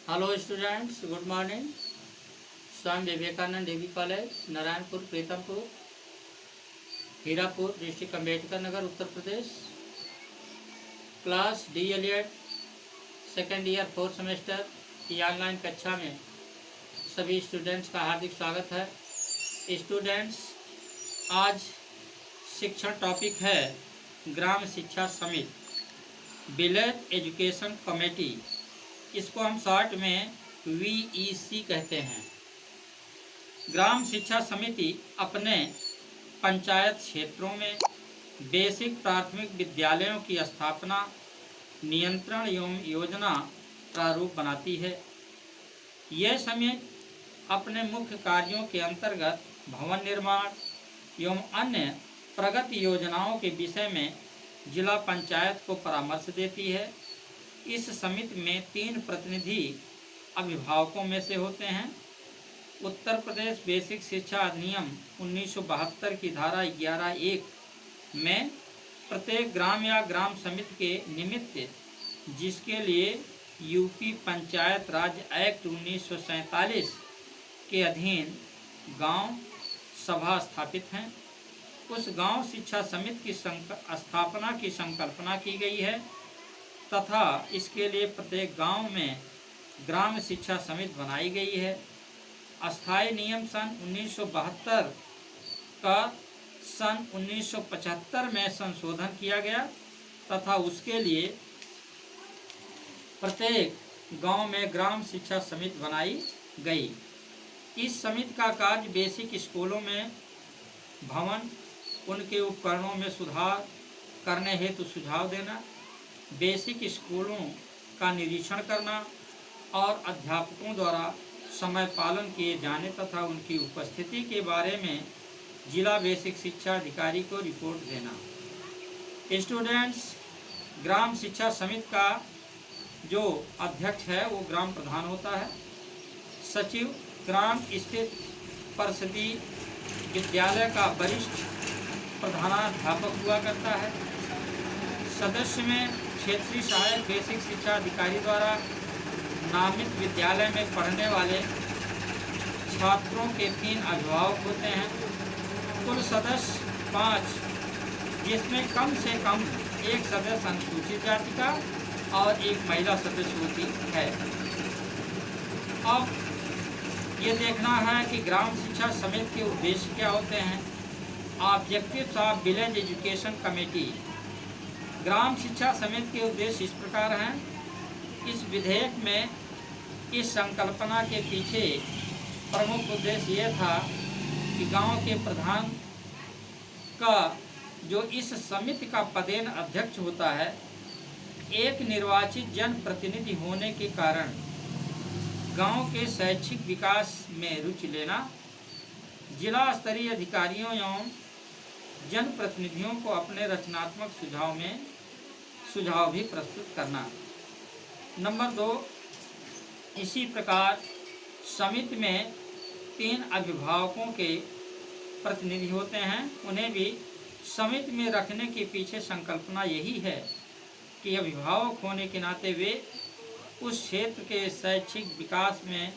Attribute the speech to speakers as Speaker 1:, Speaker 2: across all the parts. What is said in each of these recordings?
Speaker 1: Hello students, good morning. Swami Vivekananda degree college, Narayanpur, Pritampur, Hirapur, district Ambedkar Nagar, Uttar Pradesh. Class D El Ed second year 4th semester की online कक्षा में सभी students का हार्दिक स्वागत है। स्टूडेंट्स, आज शिक्षण टॉपिक है ग्राम शिक्षा समिति, विलेज एजुकेशन कमेटी। इसको हम शॉर्ट में VEC कहते हैं। ग्राम शिक्षा समिति अपने पंचायत क्षेत्रों में बेसिक प्राथमिक विद्यालयों की स्थापना, नियंत्रण एवं योजना प्रारूप बनाती है। यह समिति अपने मुख्य कार्यों के अंतर्गत भवन निर्माण एवं अन्य प्रगति योजनाओं के विषय में जिला पंचायत को परामर्श देती है। इस समिति में 3 प्रतिनिधि अभिभावकों में से होते हैं। उत्तर प्रदेश बेसिक शिक्षा अधिनियम 1972 की धारा 11(1) में प्रत्येक ग्राम या ग्राम समिति के निमित्त, जिसके लिए यूपी पंचायत राज एक्ट 1947 के अधीन गांव सभा स्थापित हैं, उस गांव शिक्षा समिति की स्थापना की संकल्पना की गई है तथा इसके लिए प्रत्येक गांव में ग्राम शिक्षा समिति बनाई गई है। अस्थायी नियम सन 1972 का सन 1975 में संशोधन किया गया तथा उसके लिए प्रत्येक गांव में ग्राम शिक्षा समिति बनाई गई। इस समिति का कार्य बेसिक स्कूलों में भवन, उनके उपकरणों में सुधार करने हेतु सुझाव देना, बेसिक स्कूलों का निरीक्षण करना और अध्यापकों द्वारा समय पालन किए जाने तथा उनकी उपस्थिति के बारे में जिला बेसिक शिक्षा अधिकारी को रिपोर्ट देना। स्टूडेंट्स, ग्राम शिक्षा समिति का जो अध्यक्ष है वो ग्राम प्रधान होता है। सचिव ग्राम स्थित परिषदीय विद्यालय का वरिष्ठ प्रधानाध्यापक हुआ करता है। सदस्य में क्षेत्रीय सहायक बेसिक शिक्षा अधिकारी द्वारा नामित विद्यालय में पढ़ने वाले छात्रों के 3 अभिभावक होते हैं। कुल सदस्य 5, जिसमें कम से कम 1 सदस्य अनुसूचित जाति का और 1 महिला सदस्य होती है। अब ये देखना है कि ग्राम शिक्षा समिति के उद्देश्य क्या होते हैं। Objectives of village education committee. ग्राम शिक्षा समिति के उद्देश्य इस प्रकार हैं। इस विधेयक में इस संकल्पना के पीछे प्रमुख उद्देश्य ये था कि गांव के प्रधान का जो इस समिति का पदेन अध्यक्ष होता है, एक निर्वाचित जनप्रतिनिधि होने के कारण गांव के शैक्षिक विकास में रुचि लेना, जिला स्तरीय अधिकारियों एवं जनप्रतिनिधियों को अपने रचनात्मक सुझाव भी प्रस्तुत करना। नंबर 2, इसी प्रकार समिति में 3 अभिभावकों के प्रतिनिधि होते हैं। उन्हें भी समिति में रखने के पीछे संकल्पना यही है कि अभिभावक होने के नाते वे उस क्षेत्र के शैक्षिक विकास में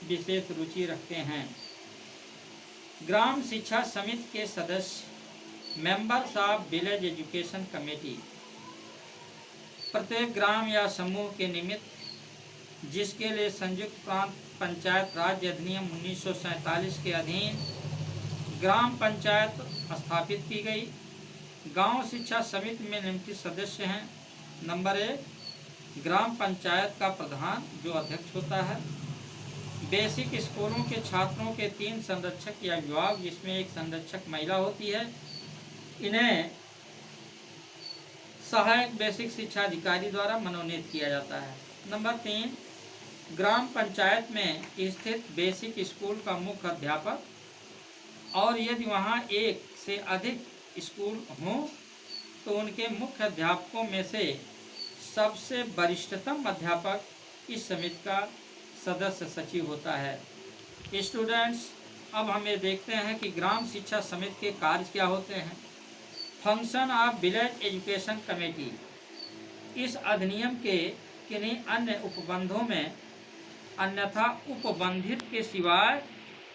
Speaker 1: विशेष रुचि रखते हैं। ग्राम शिक्षा समिति के सदस्य members of village education committee. प्रत्येक ग्राम या समूह के निमित्त, जिसके लिए संयुक्त प्रांत पंचायत राज अधिनियम 1947 के अधीन ग्राम पंचायत स्थापित की गई। गांव शिक्षा समिति में निम्नलिखित सदस्य हैं। नंबर 1, ग्राम पंचायत का प्रधान जो अध्यक्ष होता है। बेसिक स्कूलों के छात्रों के 3 संरक्षक या विभाग, जिसमें 1 संरक्षक महिला होती है। इन्हें सहायक बेसिक शिक्षा अधिकारी द्वारा मनोनीत किया जाता है। नंबर 3, ग्राम पंचायत में स्थित बेसिक स्कूल का मुख्य अध्यापक, और यदि वहाँ 1 से अधिक स्कूल हों तो उनके मुख्य अध्यापकों में से सबसे वरिष्ठतम अध्यापक इस समिति का सदस्य सचिव होता है। स्टूडेंट्स, अब हम ये देखते हैं कि ग्राम शिक्षा समिति के कार्य क्या होते हैं। Function of village education committee. इस अधिनियम के किन्हीं अन्य उपबंधों में अन्यथा उपबंधित के सिवाय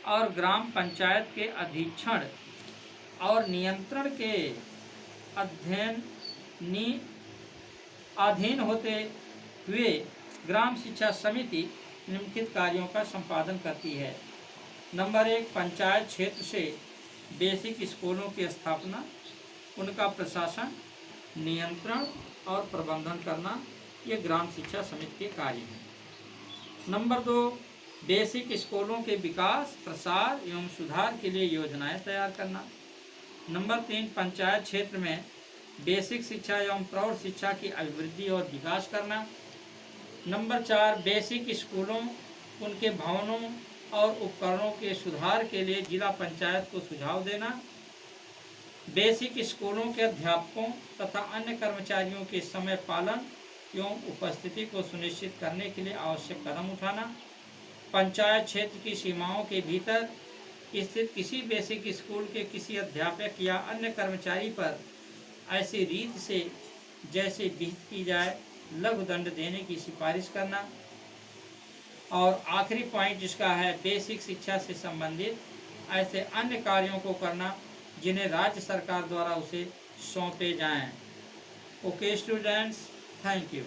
Speaker 1: और ग्राम पंचायत के अधीक्षण और नियंत्रण के अधीन होते हुए ग्राम शिक्षा समिति निम्नलिखित कार्यों का संपादन करती है। नंबर 1, पंचायत क्षेत्र से बेसिक स्कूलों की स्थापना, उनका प्रशासन, नियंत्रण और प्रबंधन करना, ये ग्राम शिक्षा समिति के कार्य हैं। नंबर 2, बेसिक स्कूलों के विकास, प्रसार एवं सुधार के लिए योजनाएं तैयार करना। नंबर 3, पंचायत क्षेत्र में बेसिक शिक्षा एवं प्रौढ़ शिक्षा की अभिवृद्धि और विकास करना। नंबर 4, बेसिक स्कूलों, उनके भवनों और उपकरणों के सुधार के लिए जिला पंचायत को सुझाव देना। बेसिक स्कूलों के अध्यापकों तथा अन्य कर्मचारियों के समय पालन एवं उपस्थिति को सुनिश्चित करने के लिए आवश्यक कदम उठाना। पंचायत क्षेत्र की सीमाओं के भीतर स्थित किसी बेसिक स्कूल के किसी अध्यापक या अन्य कर्मचारी पर ऐसी रीत से जैसे विहित की जाए लघु दंड देने की सिफारिश करना। और आखिरी पॉइंट जिसका है, बेसिक शिक्षा से संबंधित ऐसे अन्य कार्यों को करना जिन्हें राज्य सरकार द्वारा उसे सौंपे जाएं। Okay students, thank you.